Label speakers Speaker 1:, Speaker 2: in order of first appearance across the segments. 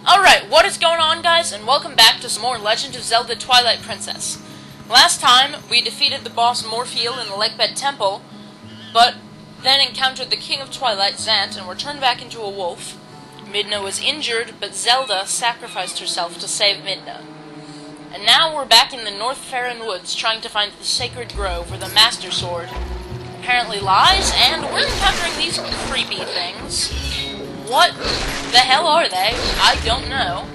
Speaker 1: Alright, what is going on, guys, and welcome back to some more Legend of Zelda Twilight Princess. Last time, we defeated the boss Morpheal in the Lakebed Temple, but then encountered the King of Twilight, Zant, and were turned back into a wolf. Midna was injured, but Zelda sacrificed herself to save Midna. And now we're back in the North Faron Woods, trying to find the Sacred Grove, where the Master Sword apparently lies, and we're encountering these creepy things. What the hell are they? I don't know.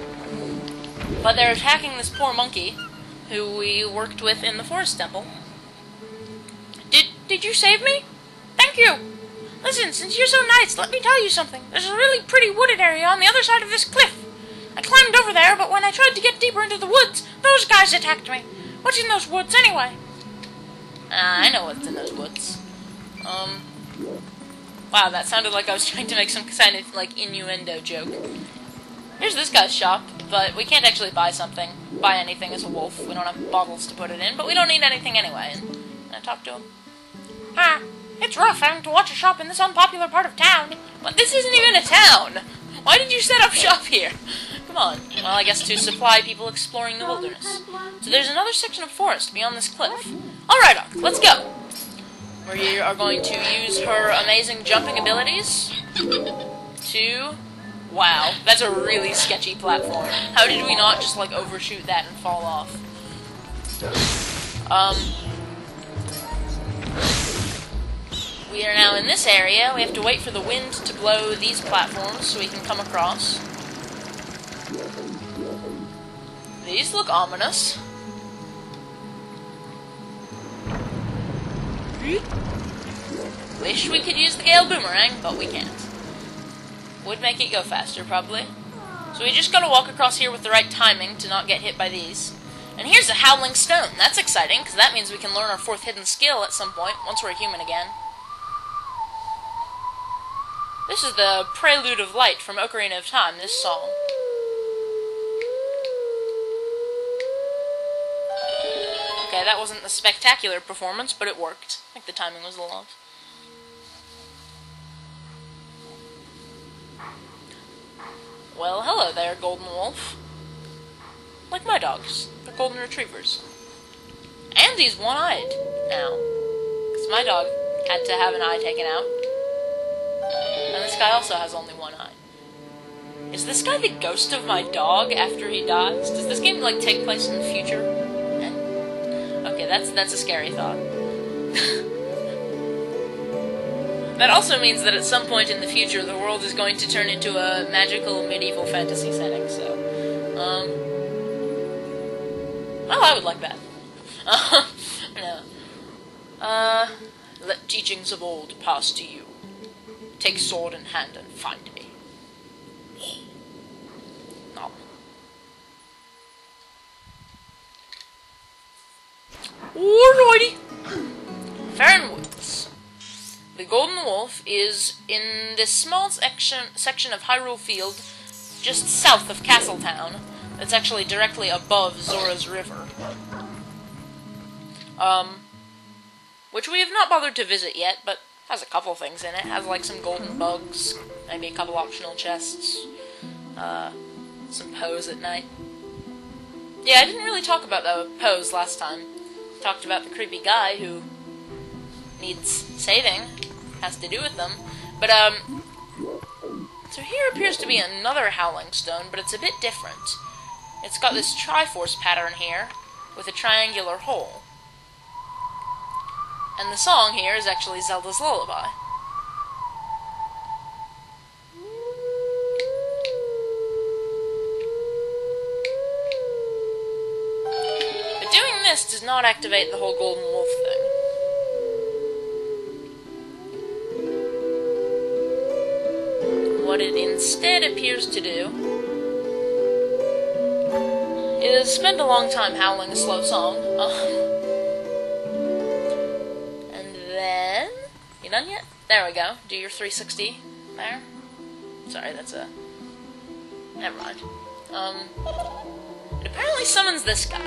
Speaker 1: But they're attacking this poor monkey, who we worked with in the Forest Temple. Did you save me? Thank you! Listen, since you're so nice, let me tell you something. There's a really pretty wooded area on the other side of this cliff. I climbed over there, but when I tried to get deeper into the woods, those guys attacked me. What's in those woods, anyway? I know what's in those woods. Wow, that sounded like I was trying to make some kind of, like, innuendo joke. Here's this guy's shop, but we can't actually buy anything as a wolf. We don't have bottles to put it in, but we don't need anything anyway. And I talk to him. It's rough having to watch a shop in this unpopular part of town. But this isn't even a town! Why did you set up shop here? Come on. Well, I guess to supply people exploring the wilderness. So there's another section of forest beyond this cliff. Alright, Ark, let's go! We are going to use her amazing jumping abilities to... Wow, that's a really sketchy platform. How did we not just, like, overshoot that and fall off? We are now in this area. We have to wait for the wind to blow these platforms so we can come across. These look ominous. Wish we could use the Gale Boomerang, but we can't. Would make it go faster, probably. So we just gotta walk across here with the right timing to not get hit by these. And here's a Howling Stone. That's exciting, because that means we can learn our fourth hidden skill at some point, once we're human again. This is the Prelude of Light from Ocarina of Time, this song. Okay, that wasn't a spectacular performance, but it worked. I think the timing was a little off. Well, hello there, Golden Wolf. Like my dogs. They're Golden Retrievers. And he's one-eyed now. Because my dog had to have an eye taken out. And this guy also has only one eye. Is this guy the ghost of my dog after he dies? Does this game, like, take place in the future? Okay, that's a scary thought. That also means that at some point in the future, the world is going to turn into a magical medieval fantasy setting, so... Well, I would like that. No. Let teachings of old pass to you. Take sword in hand and find me. No. Alrighty. Faron Woods. The Golden Wolf is in this small section of Hyrule Field, just south of Castletown. That's actually directly above Zora's River. Which we have not bothered to visit yet, but has a couple things in it. Has, like, some golden bugs, maybe a couple optional chests, some Poes at night. Yeah, I didn't really talk about the Poes last time. Talked about the creepy guy who needs saving, has to do with them. But, so here appears to be another Howling Stone, but it's a bit different. It's got this Triforce pattern here, with a triangular hole. And the song here is actually Zelda's Lullaby. But doing this does not activate the whole Golden Wolf thing. What it instead appears to do is spend a long time howling a slow song. And then... You done yet? There we go. Do your 360 there. Sorry, that's a... Never mind. It apparently summons this guy.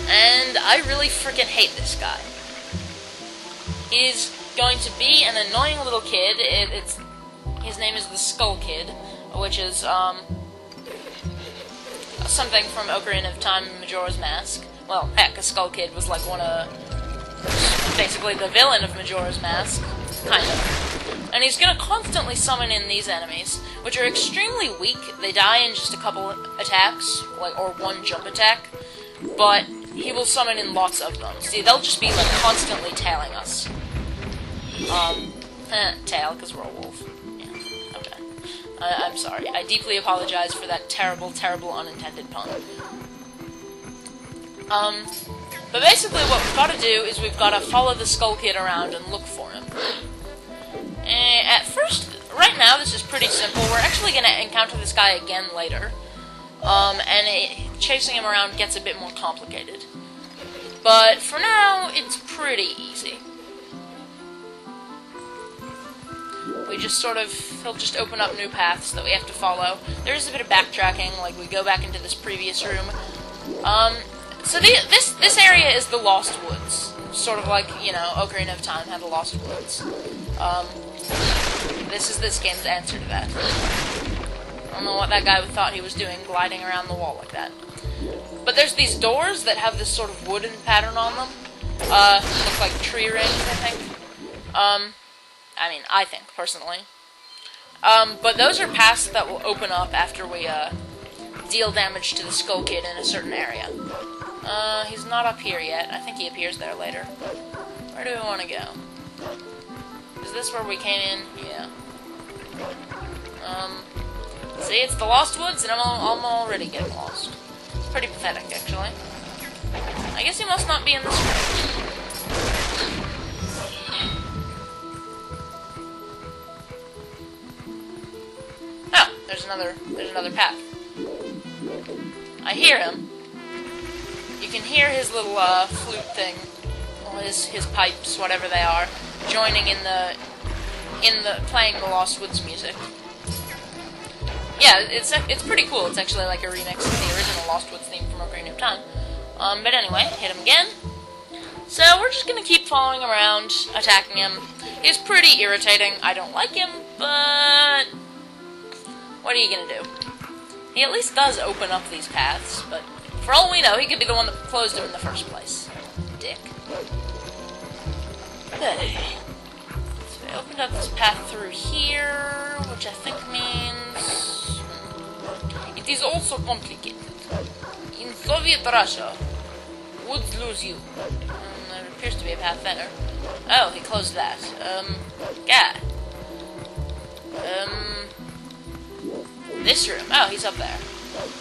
Speaker 1: And I really freaking hate this guy. He's going to be an annoying little kid. His name is the Skull Kid, which is, something from Ocarina of Time and Majora's Mask. Well, heck, a Skull Kid was like basically the villain of Majora's Mask, kind of. And he's gonna constantly summon in these enemies, which are extremely weak. They die in just a couple attacks, or one jump attack, but he will summon in lots of them. See, they'll just be like constantly tailing us. Tail, because we're a wolf. Yeah, okay. I'm sorry. I deeply apologize for that terrible, terrible unintended pun. But basically what we've got to do is we've got to follow the Skull Kid around and look for him. At first, right now, this is pretty simple. We're actually going to encounter this guy again later. Chasing him around gets a bit more complicated. But for now, it's pretty easy. We just he'll just open up new paths that we have to follow. There is a bit of backtracking, like we go back into this previous room. So this area is the Lost Woods. Sort of like, you know, Ocarina of Time had the Lost Woods. This is this game's answer to that. I don't know what that guy thought he was doing, gliding around the wall like that. But there's these doors that have this sort of wooden pattern on them. Look like tree rings, I think. I think, personally. But those are paths that will open up after we, deal damage to the Skull Kid in a certain area. He's not up here yet. I think he appears there later. Where do we want to go? Is this where we came in? Yeah. See, it's the Lost Woods, and I'm already getting lost. It's pretty pathetic, actually. I guess he must not be in this room. Oh, there's another path. I hear him. You can hear his little flute thing, or his pipes, whatever they are, joining in the playing the Lost Woods music. Yeah, it's pretty cool. It's actually like a remix of the original Lost Woods theme from Ocarina of Time. But anyway, hit him again. So we're just gonna keep following around, attacking him. He's pretty irritating. I don't like him, but what are you gonna do? He at least does open up these paths, but for all we know, he could be the one that closed him in the first place. Dick. Okay. So we opened up this path through here, which I think means it is also complicated. In Soviet Russia, woods lose you. There appears to be a path there. Oh, he closed that. Yeah. This room. Oh, he's up there.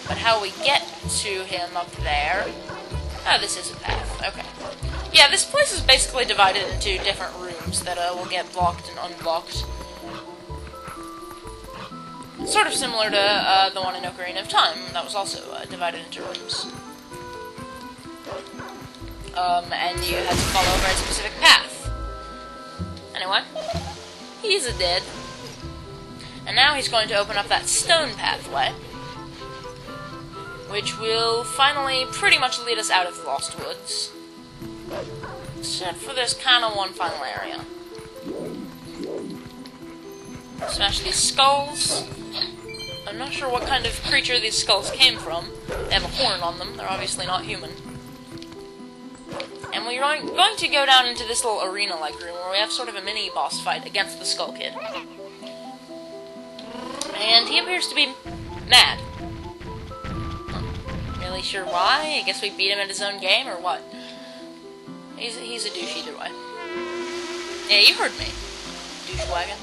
Speaker 1: But how we get to him up there... Oh, this is a path. Okay. Yeah, this place is basically divided into different rooms that will get blocked and unblocked. Sort of similar to the one in Ocarina of Time. That was also divided into rooms. And you had to follow a very specific path. Anyway, he's a dead. And now he's going to open up that stone pathway, which will finally pretty much lead us out of the Lost Woods. Except for this kind of one final area. Smash these skulls. I'm not sure what kind of creature these skulls came from. They have a horn on them. They're obviously not human. And we're going to go down into this little arena-like room where we have sort of a mini-boss fight against the Skull Kid. And he appears to be mad. Not really sure why. I guess we beat him at his own game, or what? He's a douche either way. Yeah, you heard me, douchewagon.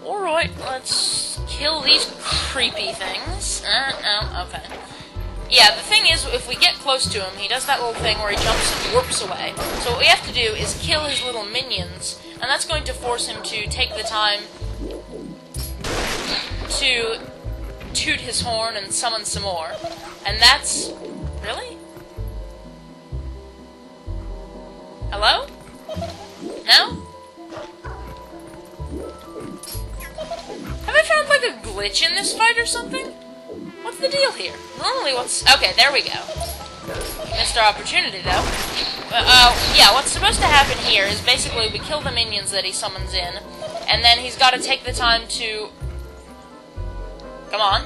Speaker 1: Alright, let's kill these creepy things. Okay. Yeah, the thing is, if we get close to him, he does that little thing where he jumps and warps away. So what we have to do is kill his little minions, and that's going to force him to take the time to toot his horn and summon some more. And that's... Really? Hello? No? Have I found, like, a glitch in this fight or something? What's the deal here? Normally what's... Okay, there we go. Missed our opportunity, though. Yeah, what's supposed to happen here is basically we kill the minions that he summons in, and then he's got to take the time to... Come on.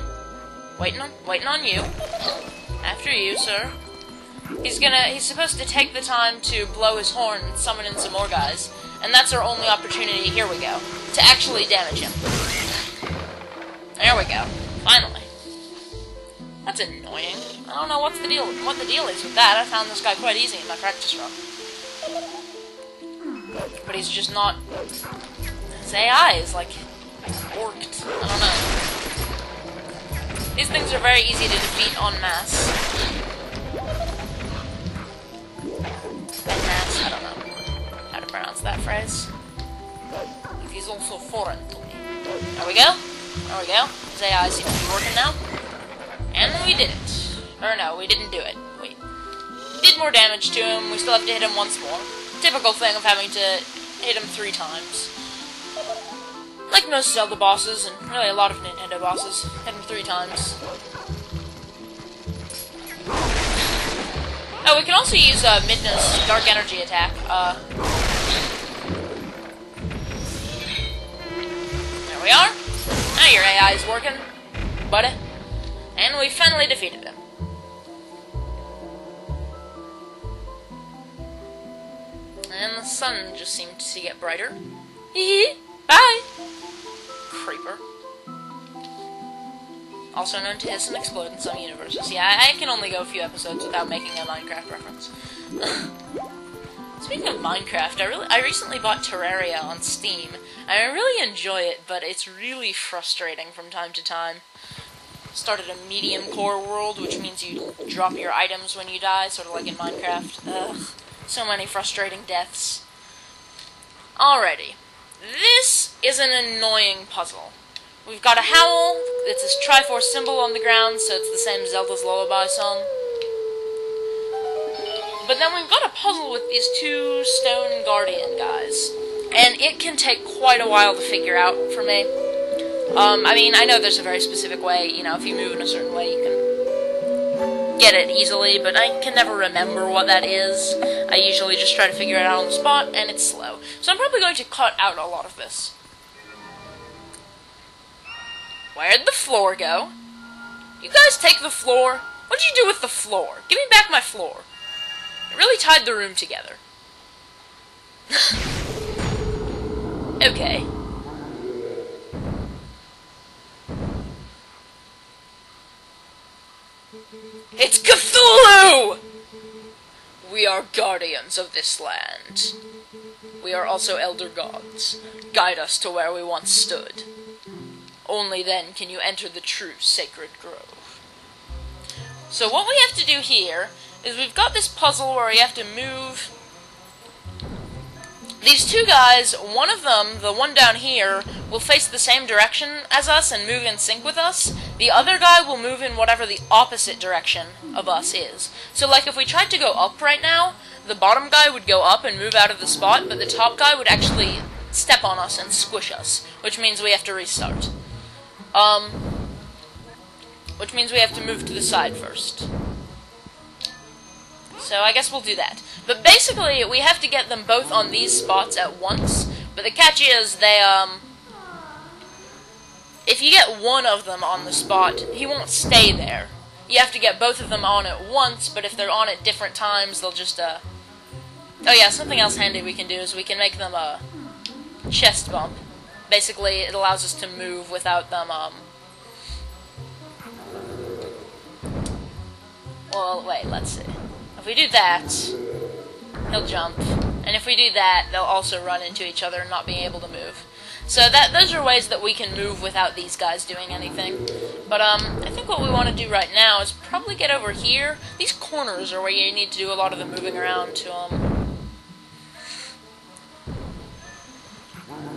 Speaker 1: Waiting on you. After you, sir. He's supposed to take the time to blow his horn and summon in some more guys. And that's our only opportunity, here we go, to actually damage him. There we go. Finally. That's annoying. I don't know what the deal is with that. I found this guy quite easy in my practice run. But he's just not... His AI is, like, orked. I don't know. These things are very easy to defeat en masse. En masse? I don't know how to pronounce that phrase. It is also foreign to me. There we go. There we go. His AI seems to be working now. And we did it. Or no, we didn't do it. We did more damage to him. We still have to hit him once more. Typical thing of having to hit him 3 times. Like most Zelda bosses, and really a lot of Nintendo bosses. Hit him 3 times. Oh, we can also use Midna's Dark Energy attack. There we are. Now your AI is working, buddy. And we finally defeated him. And the sun just seemed to get brighter. Hee hee. Bye! Creeper. Also known to hiss and explode in some universes. Yeah, I can only go a few episodes without making a Minecraft reference. Speaking of Minecraft, I recently bought Terraria on Steam. I really enjoy it, but it's really frustrating from time to time. Started a medium core world, which means you drop your items when you die, sort of like in Minecraft. Ugh, so many frustrating deaths. Alrighty. This is an annoying puzzle. We've got a howl, it's this Triforce symbol on the ground, so it's the same Zelda's Lullaby song. But then we've got a puzzle with these 2 stone guardian guys. And it can take quite a while to figure out for me. I mean, I know there's a very specific way, you know, if you move in a certain way, you can get it easily, but I can never remember what that is. I usually just try to figure it out on the spot, and it's slow. So I'm probably going to cut out a lot of this. Where'd the floor go? You guys take the floor? What did you do with the floor? Give me back my floor. It really tied the room together. Okay. It's Cthulhu! We are guardians of this land. We are also elder gods. Guide us to where we once stood. Only then can you enter the true sacred grove. So what we have to do here is we've got this puzzle where we have to move these 2 guys. One of them, the one down here, will face the same direction as us and move in sync with us. The other guy will move in whatever the opposite direction of us is. So like if we tried to go up right now, the bottom guy would go up and move out of the spot, but the top guy would actually step on us and squish us, which means we have to restart. Which means we have to move to the side first. So I guess we'll do that. But basically, we have to get them both on these spots at once. But the catch is, if you get one of them on the spot, he won't stay there. You have to get both of them on at once, but if they're on at different times, they'll just, Oh yeah, something else handy we can do is we can make them a chest bump. Basically, it allows us to move without them, Well, wait, let's see. If we do that, he'll jump. And if we do that, they'll also run into each other and not being able to move. So those are ways that we can move without these guys doing anything. But I think what we want to do right now is probably get over here. These corners are where you need to do a lot of the moving around to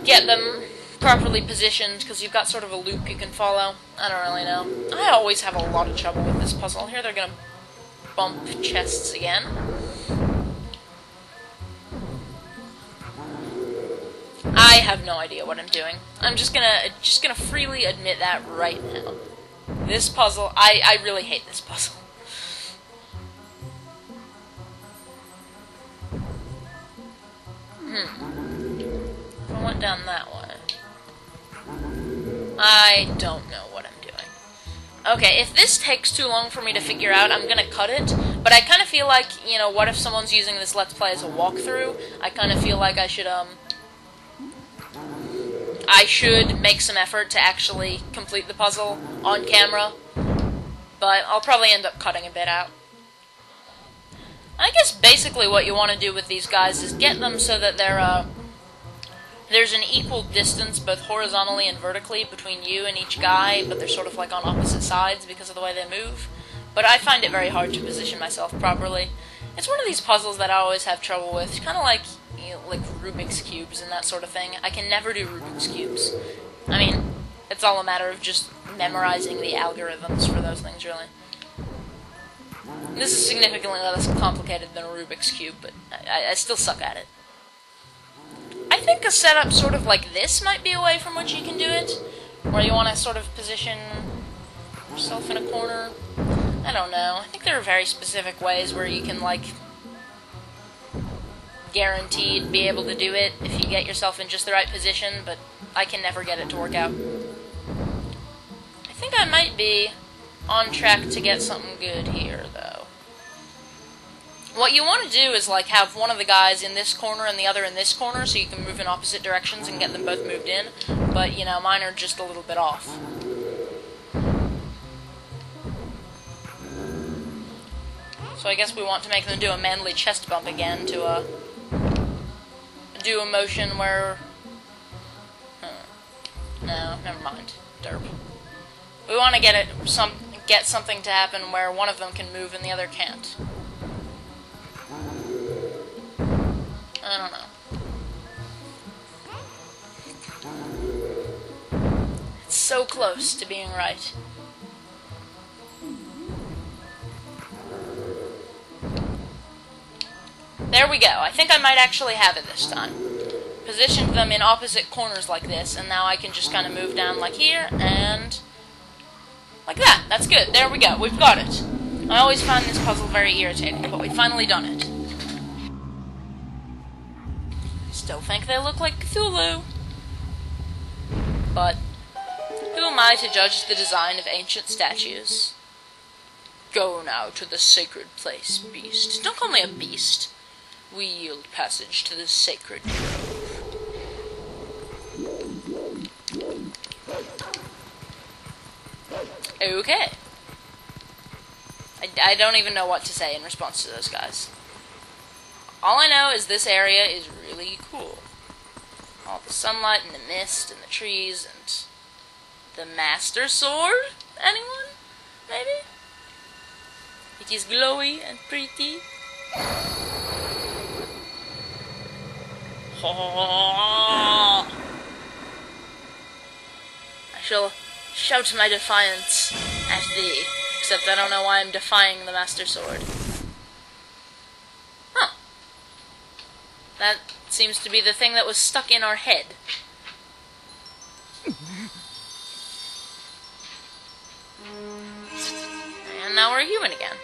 Speaker 1: get them properly positioned, because you've got sort of a loop you can follow. I don't really know. I always have a lot of trouble with this puzzle. Here they're going to bump chests again. I have no idea what I'm doing. I'm just gonna freely admit that right now. This puzzle, I really hate this puzzle. If I went down that way, I don't know what I'm doing. Okay, if this takes too long for me to figure out, I'm gonna cut it. But I kind of feel like, you know, what if someone's using this Let's Play as a walkthrough? I kind of feel like I should make some effort to actually complete the puzzle on camera. But I'll probably end up cutting a bit out. I guess basically what you want to do with these guys is get them so that there's an equal distance both horizontally and vertically between you and each guy, but they're sort of like on opposite sides because of the way they move. But I find it very hard to position myself properly. It's one of these puzzles that I always have trouble with, kind of like, you know, like Rubik's Cubes and that sort of thing. I can never do Rubik's Cubes. I mean, it's all a matter of just memorizing the algorithms for those things, really. This is significantly less complicated than a Rubik's Cube, but I still suck at it. I think a setup sort of like this might be a way from which you can do it, where you want to sort of position yourself in a corner. I don't know. I think there are very specific ways where you can, like, guaranteed be able to do it if you get yourself in just the right position, but I can never get it to work out. I think I might be on track to get something good here, though. What you want to do is, like, have one of the guys in this corner and the other in this corner, so you can move in opposite directions and get them both moved in, but, you know, mine are just a little bit off. So I guess we want to make them do a manly chest bump again to, do a motion where... No, never mind. Derp. We want to get something to happen where one of them can move and the other can't. I don't know. It's so close to being right. There we go. I think I might actually have it this time. Positioned them in opposite corners like this, and now I can just kind of move down like here, and like that. That's good. There we go. We've got it. I always find this puzzle very irritating, but we've finally done it. Still think they look like Cthulhu. But who am I to judge the design of ancient statues? Go now to the sacred place, beast. Don't call me a beast. We yield passage to the sacred grove. Okay. I don't even know what to say in response to those guys. All I know is this area is really cool. All the sunlight and the mist and the trees and the Master Sword? Anyone? Maybe? It is glowy and pretty. I shall shout my defiance at thee, except I don't know why I'm defying the Master Sword. Huh. That seems to be the thing that was stuck in our head. And now we're human again.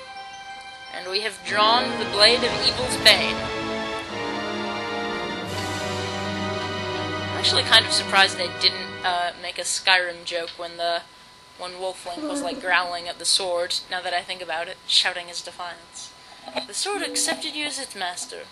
Speaker 1: And we have drawn the blade of evil's bane. I'm actually kind of surprised they didn't make a Skyrim joke when Wolflink was like growling at the sword, now that I think about it, shouting his defiance. The sword accepted you as its master.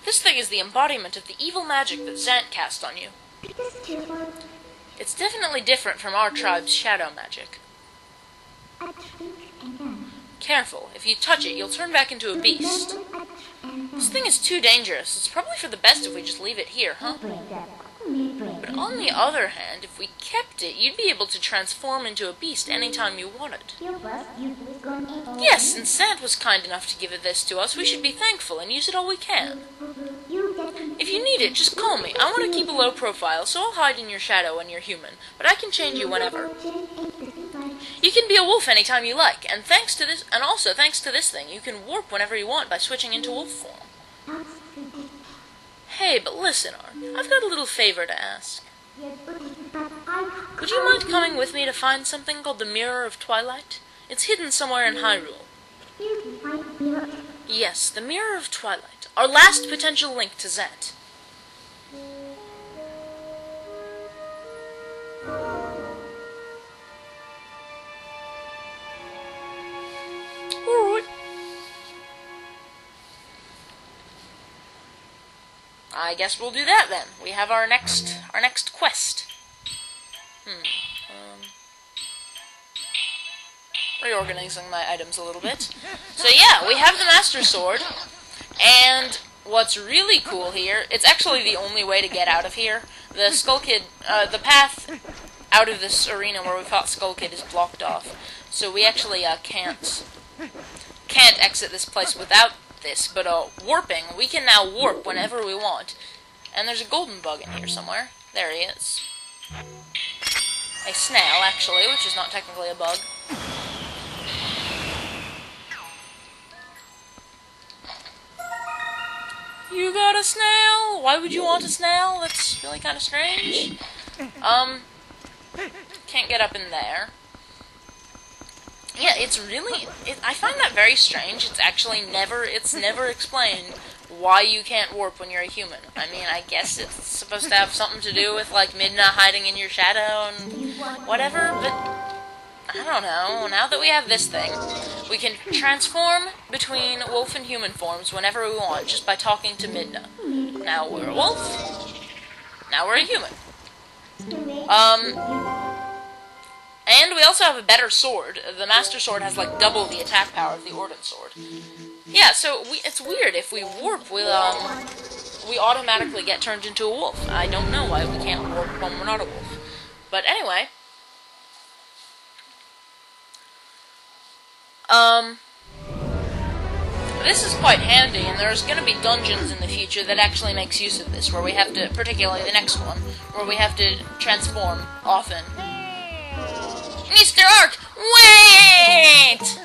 Speaker 1: This thing is the embodiment of the evil magic that Zant cast on you. It's definitely different from our tribe's shadow magic. Careful, if you touch it, you'll turn back into a beast. This thing is too dangerous. It's probably for the best if we just leave it here, huh? But on the other hand, if we kept it, you'd be able to transform into a beast anytime you wanted. Yes, and Sant was kind enough to give it this to us. We should be thankful and use it all we can. If you need it, just call me. I want to keep a low profile, so I'll hide in your shadow when you're human, but I can change you whenever. You can be a wolf anytime you like, and also thanks to this thing, you can warp whenever you want by switching into wolf form. Hey, Hey, but listen, Ark, I've got a little favor to ask. Would you mind coming with me to find something called the Mirror of Twilight? It's hidden somewhere in Hyrule. Yes, the Mirror of Twilight, our last potential link to Zet. Alright. I guess we'll do that then. We have our next quest. Reorganizing my items a little bit. So yeah, we have the Master Sword, and what's really cool here, it's actually the only way to get out of here. The Skull Kid, the path out of this arena where we fought Skull Kid is blocked off. So we actually can't exit this place without this, but warping, we can now warp whenever we want. And there's a golden bug in here somewhere. There he is. A snail, actually, which is not technically a bug. You got a snail? Why would you want a snail? That's really kind of strange. Can't get up in there. Yeah, it's really... I find that very strange. It's never explained why you can't warp when you're a human. I mean, I guess it's supposed to have something to do with, like, Midna hiding in your shadow and whatever, but I don't know. Now that we have this thing, we can transform between wolf and human forms whenever we want just by talking to Midna. Now we're a wolf. Now we're a human. And we also have a better sword. The Master Sword has, like, double the attack power of the Ordnance Sword. Yeah, so it's weird. If we warp, we automatically get turned into a wolf. I don't know why we can't warp when we're not a wolf. But anyway. This is quite handy, and there's going to be dungeons in the future that actually makes use of this, where we have to, particularly the next one, where we have to transform often. Mr. Ark, wait!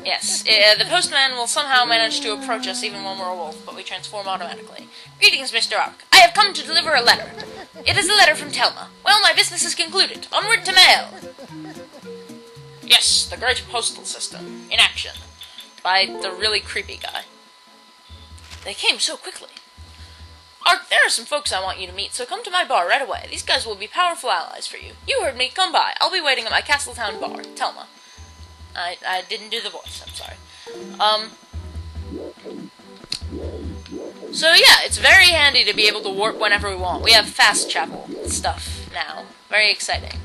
Speaker 1: Yes, the postman will somehow manage to approach us even when we're a wolf, but we transform automatically. Greetings, Mr. Ark. I have come to deliver a letter. It is a letter from Telma. Well, my business is concluded. Onward to mail! Yes, the great postal system, in action. By the really creepy guy. They came so quickly. Ark, there are some folks I want you to meet, so come to my bar right away. These guys will be powerful allies for you. You heard me, come by. I'll be waiting at my Castletown bar. Telma. I didn't do the voice, I'm sorry. So yeah, it's very handy to be able to warp whenever we want. We have fast travel stuff now. Very exciting.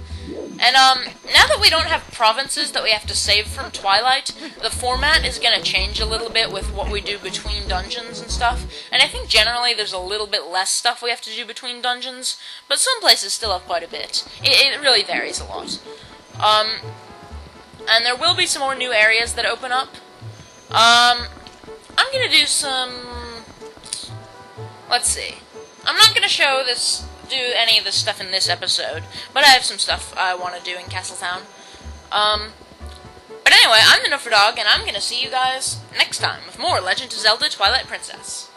Speaker 1: And now that we don't have provinces that we have to save from Twilight, the format is going to change a little bit with what we do between dungeons and stuff. And I think generally there's a little bit less stuff we have to do between dungeons, but some places still have quite a bit. It really varies a lot. And there will be some more new areas that open up. I'm going to do some... Let's see. I'm not going to do any of this stuff in this episode, but I have some stuff I want to do in Castletown. But anyway, I'm the Nooferdog, and I'm going to see you guys next time with more Legend of Zelda Twilight Princess.